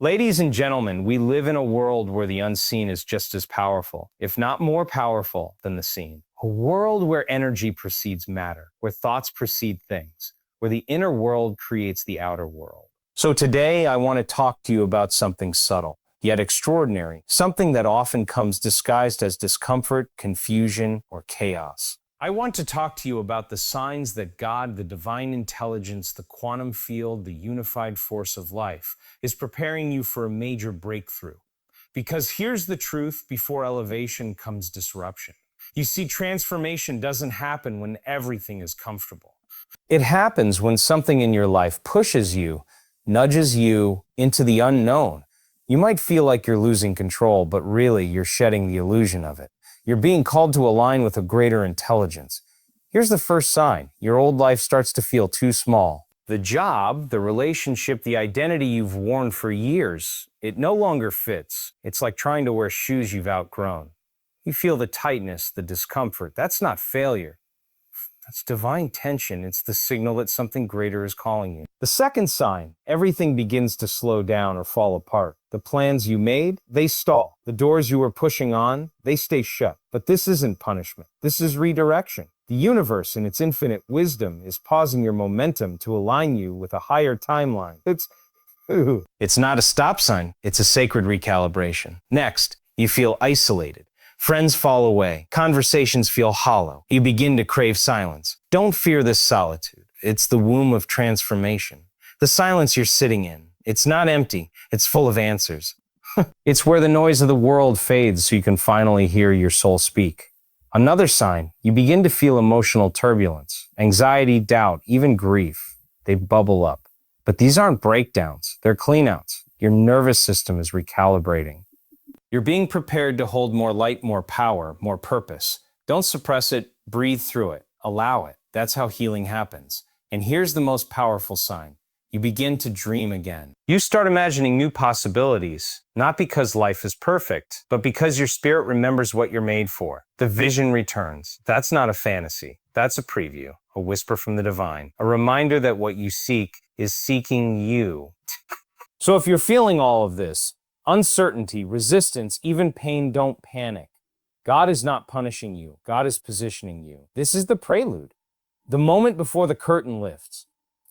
Ladies and gentlemen, we live in a world where the unseen is just as powerful, if not more powerful, than the seen. A world where energy precedes matter, where thoughts precede things, where the inner world creates the outer world. So today, I want to talk to you about something subtle, yet extraordinary, something that often comes disguised as discomfort, confusion, or chaos. I want to talk to you about the signs that God, the divine intelligence, the quantum field, the unified force of life, is preparing you for a major breakthrough. Because here's the truth: before elevation comes disruption. You see, transformation doesn't happen when everything is comfortable. It happens when something in your life pushes you, nudges you into the unknown. You might feel like you're losing control, but really you're shedding the illusion of it. You're being called to align with a greater intelligence. Here's the first sign: your old life starts to feel too small. The job, the relationship, the identity you've worn for years, it no longer fits. It's like trying to wear shoes you've outgrown. You feel the tightness, the discomfort. That's not failure. That's divine tension. It's the signal that something greater is calling you. The second sign: everything begins to slow down or fall apart. The plans you made, they stall. The doors you were pushing on, they stay shut. But this isn't punishment. This is redirection. The universe, in its infinite wisdom, is pausing your momentum to align you with a higher timeline. It's not a stop sign. It's a sacred recalibration. Next, you feel isolated. Friends fall away. Conversations feel hollow. You begin to crave silence. Don't fear this solitude. It's the womb of transformation. The silence you're sitting in, it's not empty. It's full of answers. It's where the noise of the world fades so you can finally hear your soul speak. Another sign: you begin to feel emotional turbulence, anxiety, doubt, even grief. They bubble up. But these aren't breakdowns. They're cleanouts. Your nervous system is recalibrating. You're being prepared to hold more light, more power, more purpose. Don't suppress it. Breathe through it. Allow it. That's how healing happens. And here's the most powerful sign: you begin to dream again. You start imagining new possibilities, not because life is perfect, but because your spirit remembers what you're made for. The vision returns. That's not a fantasy. That's a preview, a whisper from the divine, a reminder that what you seek is seeking you. So if you're feeling all of this, uncertainty, resistance, even pain, don't panic. God is not punishing you. God is positioning you. This is the prelude, the moment before the curtain lifts.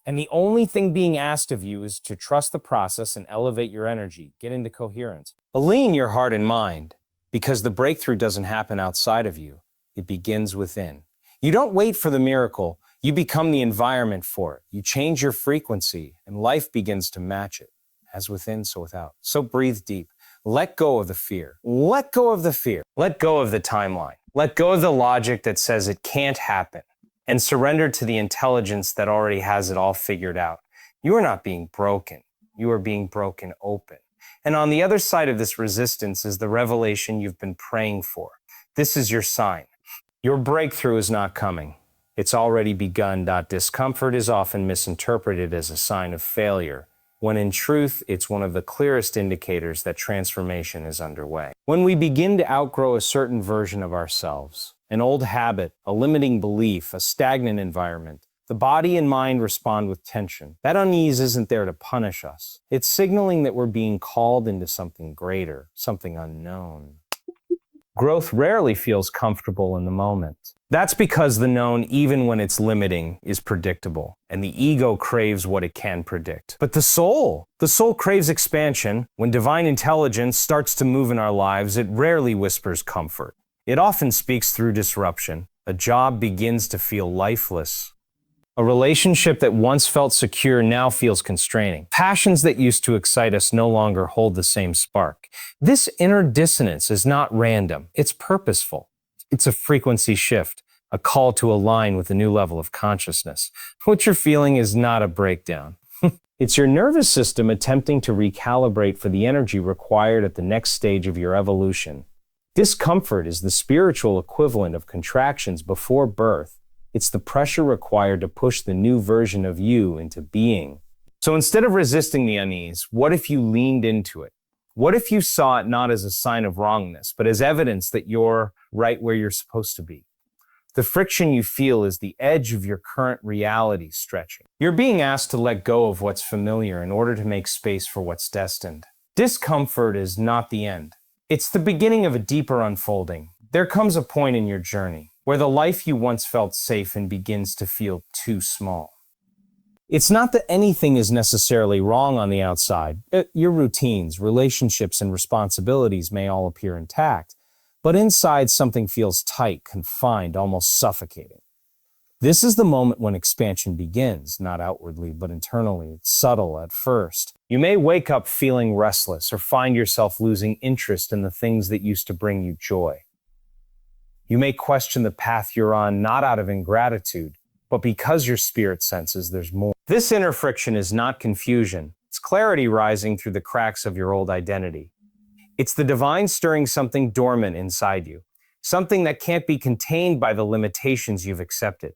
And the only thing being asked of you is to trust the process and elevate your energy, get into coherence. Align your heart and mind, because the breakthrough doesn't happen outside of you. It begins within. You don't wait for the miracle. You become the environment for it. You change your frequency, and life begins to match it. As within, so without. So breathe deep. Let go of the fear. Let go of the fear. Let go of the timeline. Let go of the logic that says it can't happen. And surrender to the intelligence that already has it all figured out. You are not being broken. You are being broken open. And on the other side of this resistance is the revelation you've been praying for. This is your sign. Your breakthrough is not coming. It's already begun. Discomfort is often misinterpreted as a sign of failure, when in truth, it's one of the clearest indicators that transformation is underway. When we begin to outgrow a certain version of ourselves, an old habit, a limiting belief, a stagnant environment, the body and mind respond with tension. That unease isn't there to punish us. It's signaling that we're being called into something greater, something unknown. Growth rarely feels comfortable in the moment. That's because the known, even when it's limiting, is predictable, and the ego craves what it can predict. But the soul craves expansion. When divine intelligence starts to move in our lives, it rarely whispers comfort. It often speaks through disruption. A job begins to feel lifeless. A relationship that once felt secure now feels constraining. Passions that used to excite us no longer hold the same spark. This inner dissonance is not random. It's purposeful. It's a frequency shift, a call to align with a new level of consciousness. What you're feeling is not a breakdown. It's your nervous system attempting to recalibrate for the energy required at the next stage of your evolution. Discomfort is the spiritual equivalent of contractions before birth. It's the pressure required to push the new version of you into being. So instead of resisting the unease, what if you leaned into it? What if you saw it not as a sign of wrongness, but as evidence that you're right where you're supposed to be? The friction you feel is the edge of your current reality stretching. You're being asked to let go of what's familiar in order to make space for what's destined. Discomfort is not the end. It's the beginning of a deeper unfolding. There comes a point in your journey where the life you once felt safe in begins to feel too small. It's not that anything is necessarily wrong on the outside. Your routines, relationships, and responsibilities may all appear intact, but inside something feels tight, confined, almost suffocating. This is the moment when expansion begins, not outwardly, but internally. It's subtle at first. You may wake up feeling restless or find yourself losing interest in the things that used to bring you joy. You may question the path you're on, not out of ingratitude, but because your spirit senses there's more. This inner friction is not confusion. It's clarity rising through the cracks of your old identity. It's the divine stirring something dormant inside you, something that can't be contained by the limitations you've accepted.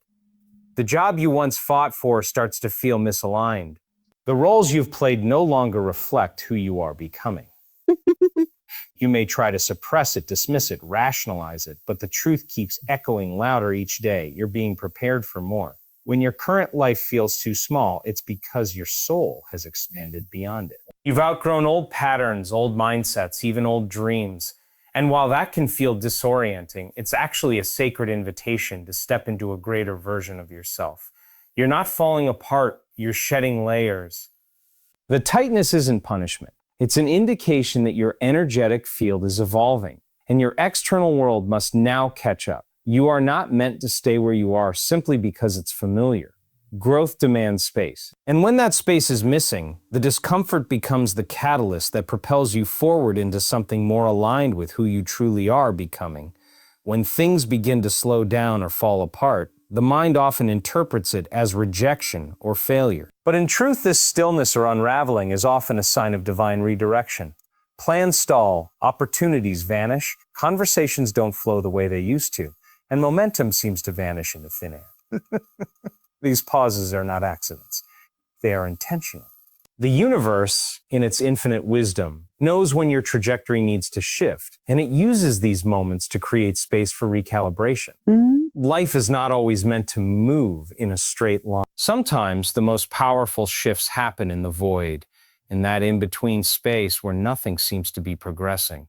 The job you once fought for starts to feel misaligned. The roles you've played no longer reflect who you are becoming. You may try to suppress it, dismiss it, rationalize it, but the truth keeps echoing louder each day. You're being prepared for more. When your current life feels too small, it's because your soul has expanded beyond it. You've outgrown old patterns, old mindsets, even old dreams. And while that can feel disorienting, it's actually a sacred invitation to step into a greater version of yourself. You're not falling apart, you're shedding layers. The tightness isn't punishment. It's an indication that your energetic field is evolving, and your external world must now catch up. You are not meant to stay where you are simply because it's familiar. Growth demands space. And when that space is missing, the discomfort becomes the catalyst that propels you forward into something more aligned with who you truly are becoming. When things begin to slow down or fall apart, the mind often interprets it as rejection or failure. But in truth, this stillness or unraveling is often a sign of divine redirection. Plans stall, opportunities vanish, conversations don't flow the way they used to, and momentum seems to vanish into thin air. These pauses are not accidents. They are intentional. The universe, in its infinite wisdom, knows when your trajectory needs to shift, and it uses these moments to create space for recalibration. Life is not always meant to move in a straight line. Sometimes the most powerful shifts happen in the void, in that in-between space where nothing seems to be progressing.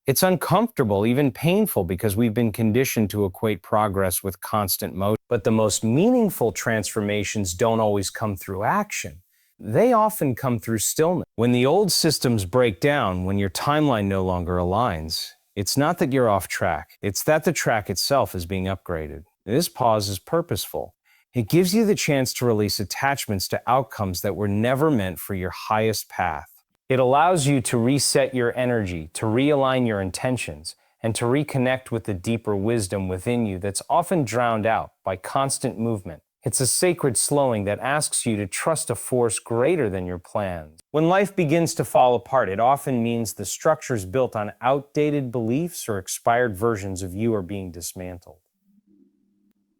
It's uncomfortable, even painful, because we've been conditioned to equate progress with constant motion. But the most meaningful transformations don't always come through action. They often come through stillness. When the old systems break down, when your timeline no longer aligns, it's not that you're off track. It's that the track itself is being upgraded. This pause is purposeful. It gives you the chance to release attachments to outcomes that were never meant for your highest path. It allows you to reset your energy, to realign your intentions, and to reconnect with the deeper wisdom within you that's often drowned out by constant movement. It's a sacred slowing that asks you to trust a force greater than your plans. When life begins to fall apart, it often means the structures built on outdated beliefs or expired versions of you are being dismantled.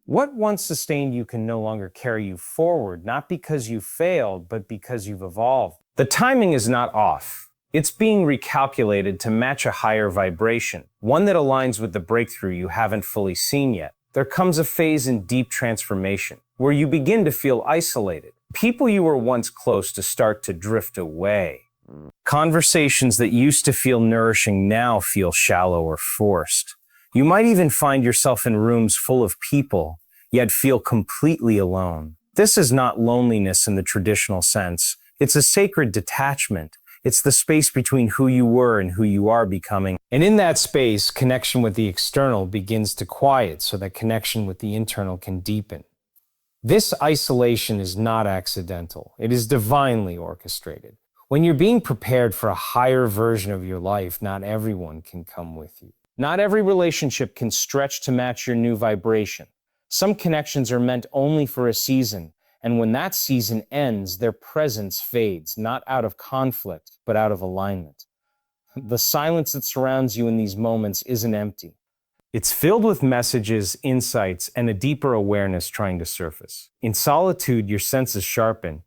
What once sustained you can no longer carry you forward, not because you failed, but because you've evolved. The timing is not off. It's being recalculated to match a higher vibration, one that aligns with the breakthrough you haven't fully seen yet. There comes a phase in deep transformation where you begin to feel isolated. People you were once close to start to drift away. Conversations that used to feel nourishing now feel shallow or forced. You might even find yourself in rooms full of people, yet feel completely alone. This is not loneliness in the traditional sense. It's a sacred detachment. It's the space between who you were and who you are becoming. And in that space, connection with the external begins to quiet so that connection with the internal can deepen. This isolation is not accidental. It is divinely orchestrated. When you're being prepared for a higher version of your life, not everyone can come with you. Not every relationship can stretch to match your new vibration. Some connections are meant only for a season, and when that season ends, their presence fades, not out of conflict, but out of alignment. The silence that surrounds you in these moments isn't empty. It's filled with messages, insights, and a deeper awareness trying to surface. In solitude, your senses sharpen.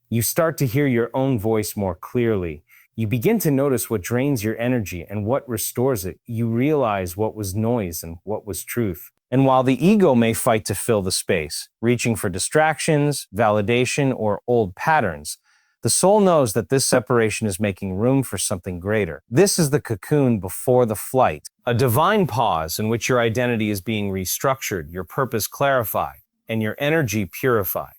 You start to hear your own voice more clearly. You begin to notice what drains your energy and what restores it. You realize what was noise and what was truth. And while the ego may fight to fill the space, reaching for distractions, validation, or old patterns, The soul knows that this separation is making room for something greater. This is the cocoon before the flight, a divine pause in which your identity is being restructured, your purpose clarified, and your energy purified.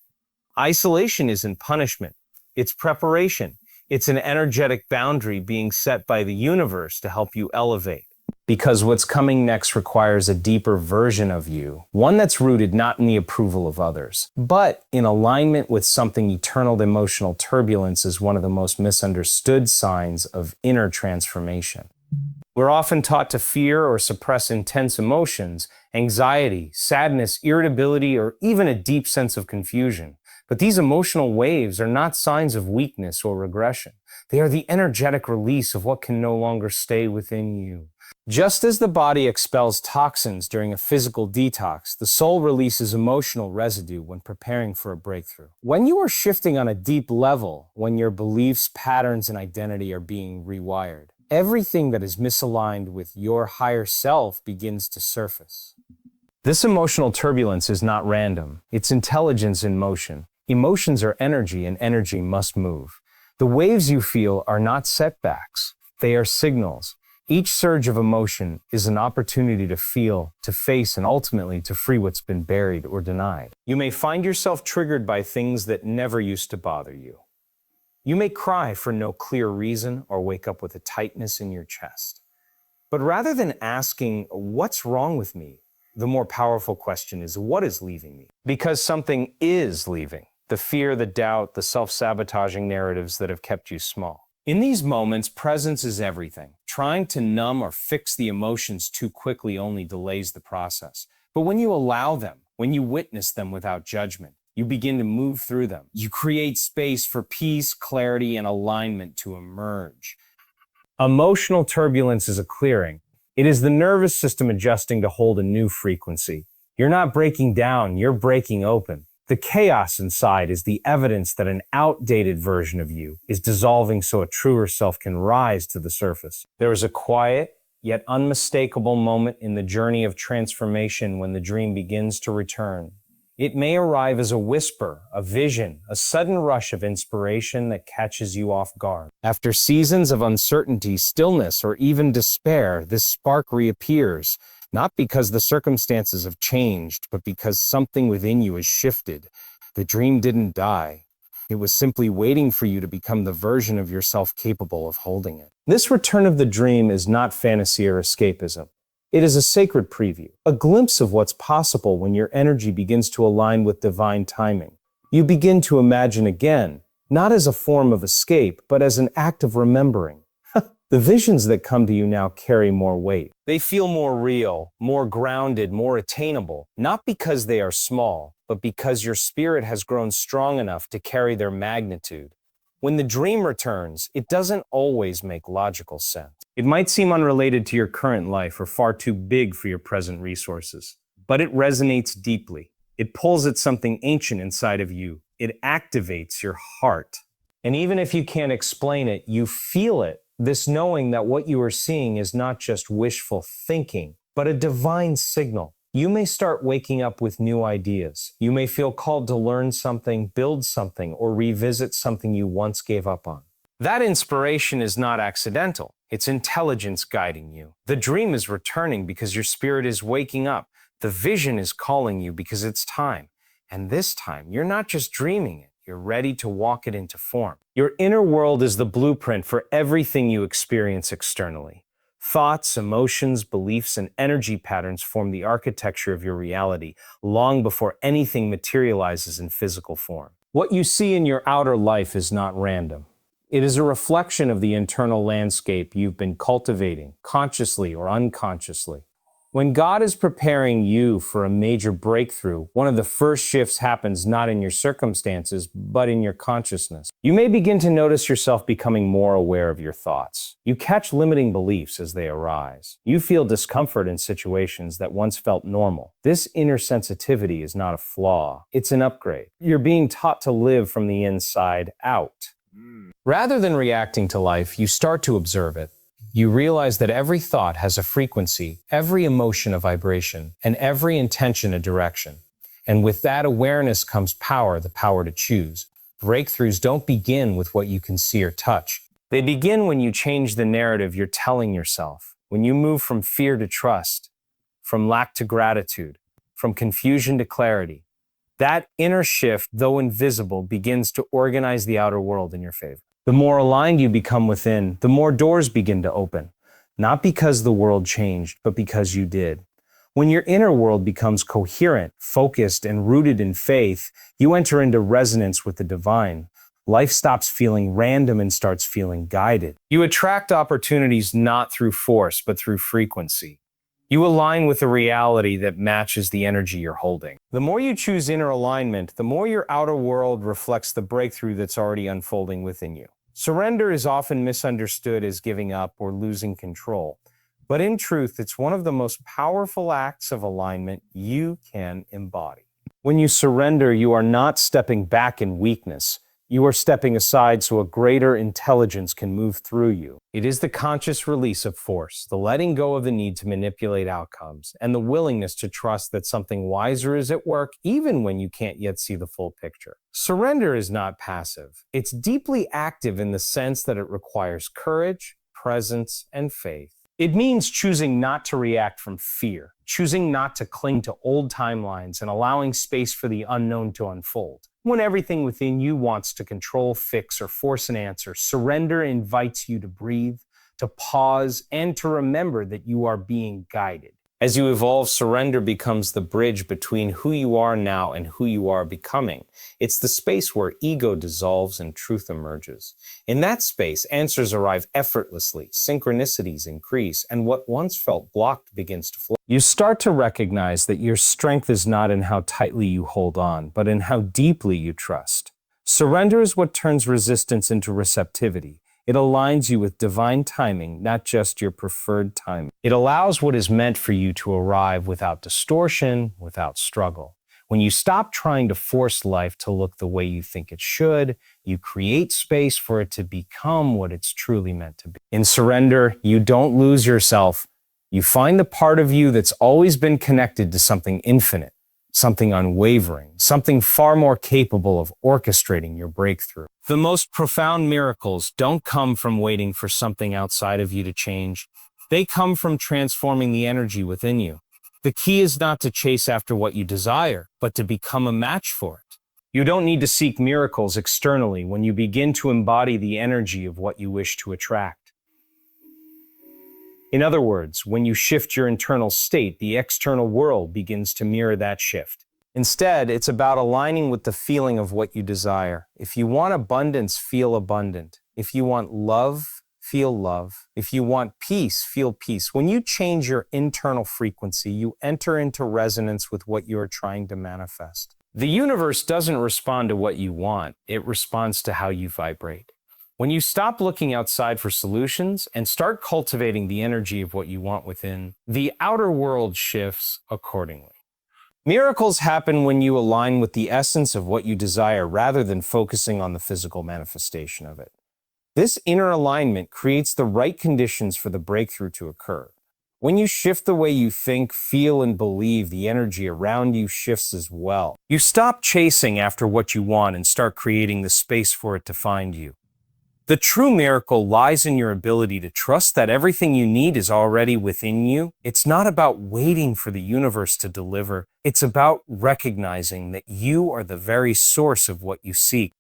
Isolation isn't punishment. It's preparation. It's an energetic boundary being set by the universe to help you elevate. Because what's coming next requires a deeper version of you, one that's rooted not in the approval of others, but in alignment with something eternal. Emotional turbulence is one of the most misunderstood signs of inner transformation. We're often taught to fear or suppress intense emotions, anxiety, sadness, irritability, or even a deep sense of confusion. But these emotional waves are not signs of weakness or regression. They are the energetic release of what can no longer stay within you. Just as the body expels toxins during a physical detox, the soul releases emotional residue when preparing for a breakthrough. When you are shifting on a deep level, when your beliefs, patterns, and identity are being rewired, everything that is misaligned with your higher self begins to surface. This emotional turbulence is not random. It's intelligence in motion. Emotions are energy, and energy must move. The waves you feel are not setbacks. They are signals. Each surge of emotion is an opportunity to feel, to face, and ultimately to free what's been buried or denied. You may find yourself triggered by things that never used to bother you. You may cry for no clear reason or wake up with a tightness in your chest. But rather than asking, "What's wrong with me?" the more powerful question is, "What is leaving me?" Because something is leaving. The fear, the doubt, the self-sabotaging narratives that have kept you small. In these moments, presence is everything. Trying to numb or fix the emotions too quickly only delays the process. But when you allow them, when you witness them without judgment, you begin to move through them. You create space for peace, clarity, and alignment to emerge. Emotional turbulence is a clearing. It is the nervous system adjusting to hold a new frequency. You're not breaking down, you're breaking open. The chaos inside is the evidence that an outdated version of you is dissolving so a truer self can rise to the surface. There is a quiet, yet unmistakable moment in the journey of transformation when the dream begins to return. It may arrive as a whisper, a vision, a sudden rush of inspiration that catches you off guard. After seasons of uncertainty, stillness, or even despair, this spark reappears. Not because the circumstances have changed, but because something within you has shifted. The dream didn't die. It was simply waiting for you to become the version of yourself capable of holding it. This return of the dream is not fantasy or escapism. It is a sacred preview, a glimpse of what's possible when your energy begins to align with divine timing. You begin to imagine again, not as a form of escape, but as an act of remembering. The visions that come to you now carry more weight. They feel more real, more grounded, more attainable, not because they are small, but because your spirit has grown strong enough to carry their magnitude. When the dream returns, it doesn't always make logical sense. It might seem unrelated to your current life or far too big for your present resources, but it resonates deeply. It pulls at something ancient inside of you. It activates your heart. And even if you can't explain it, you feel it. This knowing that what you are seeing is not just wishful thinking, but a divine signal. You may start waking up with new ideas. You may feel called to learn something, build something, or revisit something you once gave up on. That inspiration is not accidental. It's intelligence guiding you. The dream is returning because your spirit is waking up. The vision is calling you because it's time. And this time, you're not just dreaming it. You're ready to walk it into form. Your inner world is the blueprint for everything you experience externally. Thoughts, emotions, beliefs, and energy patterns form the architecture of your reality long before anything materializes in physical form. What you see in your outer life is not random. It is a reflection of the internal landscape you've been cultivating, consciously or unconsciously. When God is preparing you for a major breakthrough, one of the first shifts happens not in your circumstances, but in your consciousness. You may begin to notice yourself becoming more aware of your thoughts. You catch limiting beliefs as they arise. You feel discomfort in situations that once felt normal. This inner sensitivity is not a flaw, it's an upgrade. You're being taught to live from the inside out. Rather than reacting to life, you start to observe it. You realize that every thought has a frequency, every emotion a vibration, and every intention a direction. And with that awareness comes power, the power to choose. Breakthroughs don't begin with what you can see or touch. They begin when you change the narrative you're telling yourself, when you move from fear to trust, from lack to gratitude, from confusion to clarity. That inner shift, though invisible, begins to organize the outer world in your favor. The more aligned you become within, the more doors begin to open. Not because the world changed, but because you did. When your inner world becomes coherent, focused, and rooted in faith, you enter into resonance with the divine. Life stops feeling random and starts feeling guided. You attract opportunities not through force, but through frequency. You align with a reality that matches the energy you're holding. The more you choose inner alignment, the more your outer world reflects the breakthrough that's already unfolding within you. Surrender is often misunderstood as giving up or losing control. But in truth, it's one of the most powerful acts of alignment you can embody. When you surrender, you are not stepping back in weakness. You are stepping aside so a greater intelligence can move through you. It is the conscious release of force, the letting go of the need to manipulate outcomes, and the willingness to trust that something wiser is at work even when you can't yet see the full picture. Surrender is not passive. It's deeply active in the sense that it requires courage, presence, and faith. It means choosing not to react from fear, choosing not to cling to old timelines, and allowing space for the unknown to unfold. When everything within you wants to control, fix, or force an answer, surrender invites you to breathe, to pause, and to remember that you are being guided. As you evolve, surrender becomes the bridge between who you are now and who you are becoming. It's the space where ego dissolves and truth emerges. In that space, answers arrive effortlessly, synchronicities increase, and what once felt blocked begins to flow. You start to recognize that your strength is not in how tightly you hold on, but in how deeply you trust. Surrender is what turns resistance into receptivity. It aligns you with divine timing, not just your preferred timing. It allows what is meant for you to arrive without distortion, without struggle. When you stop trying to force life to look the way you think it should, you create space for it to become what it's truly meant to be. In surrender, you don't lose yourself. You find the part of you that's always been connected to something infinite, something unwavering, something far more capable of orchestrating your breakthrough. The most profound miracles don't come from waiting for something outside of you to change. They come from transforming the energy within you. The key is not to chase after what you desire, but to become a match for it. You don't need to seek miracles externally when you begin to embody the energy of what you wish to attract. In other words, when you shift your internal state, the external world begins to mirror that shift. Instead, it's about aligning with the feeling of what you desire. If you want abundance, feel abundant. If you want love, feel love. If you want peace, feel peace. When you change your internal frequency, you enter into resonance with what you are trying to manifest. The universe doesn't respond to what you want. It responds to how you vibrate. When you stop looking outside for solutions and start cultivating the energy of what you want within, the outer world shifts accordingly. Miracles happen when you align with the essence of what you desire rather than focusing on the physical manifestation of it. This inner alignment creates the right conditions for the breakthrough to occur. When you shift the way you think, feel, and believe, the energy around you shifts as well. You stop chasing after what you want and start creating the space for it to find you. The true miracle lies in your ability to trust that everything you need is already within you. It's not about waiting for the universe to deliver. It's about recognizing that you are the very source of what you seek.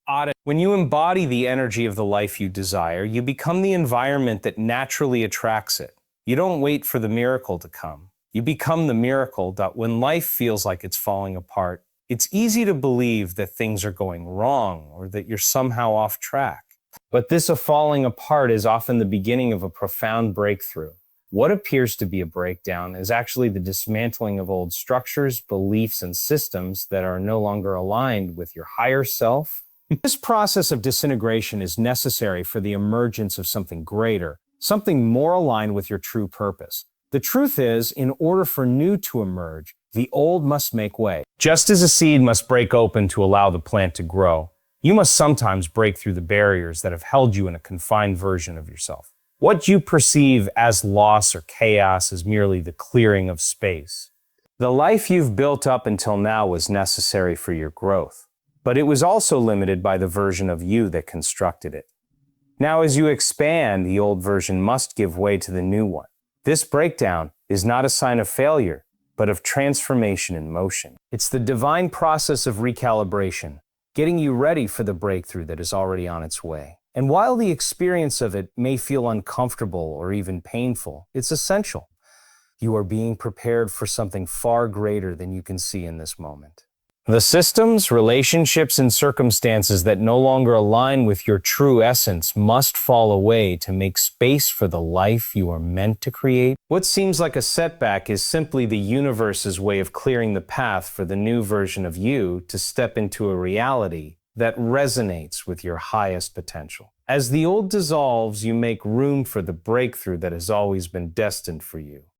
When you embody the energy of the life you desire, you become the environment that naturally attracts it. You don't wait for the miracle to come. You become the miracle that when life feels like it's falling apart, it's easy to believe that things are going wrong or that you're somehow off track. But this falling apart is often the beginning of a profound breakthrough. What appears to be a breakdown is actually the dismantling of old structures, beliefs, and systems that are no longer aligned with your higher self. This process of disintegration is necessary for the emergence of something greater, something more aligned with your true purpose. The truth is, in order for new to emerge, the old must make way. Just as a seed must break open to allow the plant to grow, you must sometimes break through the barriers that have held you in a confined version of yourself. What you perceive as loss or chaos is merely the clearing of space. The life you've built up until now was necessary for your growth. but it was also limited by the version of you that constructed it. Now, as you expand, the old version must give way to the new one. This breakdown is not a sign of failure, but of transformation in motion. It's the divine process of recalibration, getting you ready for the breakthrough that is already on its way. And while the experience of it may feel uncomfortable or even painful, it's essential. You are being prepared for something far greater than you can see in this moment. The systems, relationships, and circumstances that no longer align with your true essence must fall away to make space for the life you are meant to create. What seems like a setback is simply the universe's way of clearing the path for the new version of you to step into a reality that resonates with your highest potential. As the old dissolves, you make room for the breakthrough that has always been destined for you.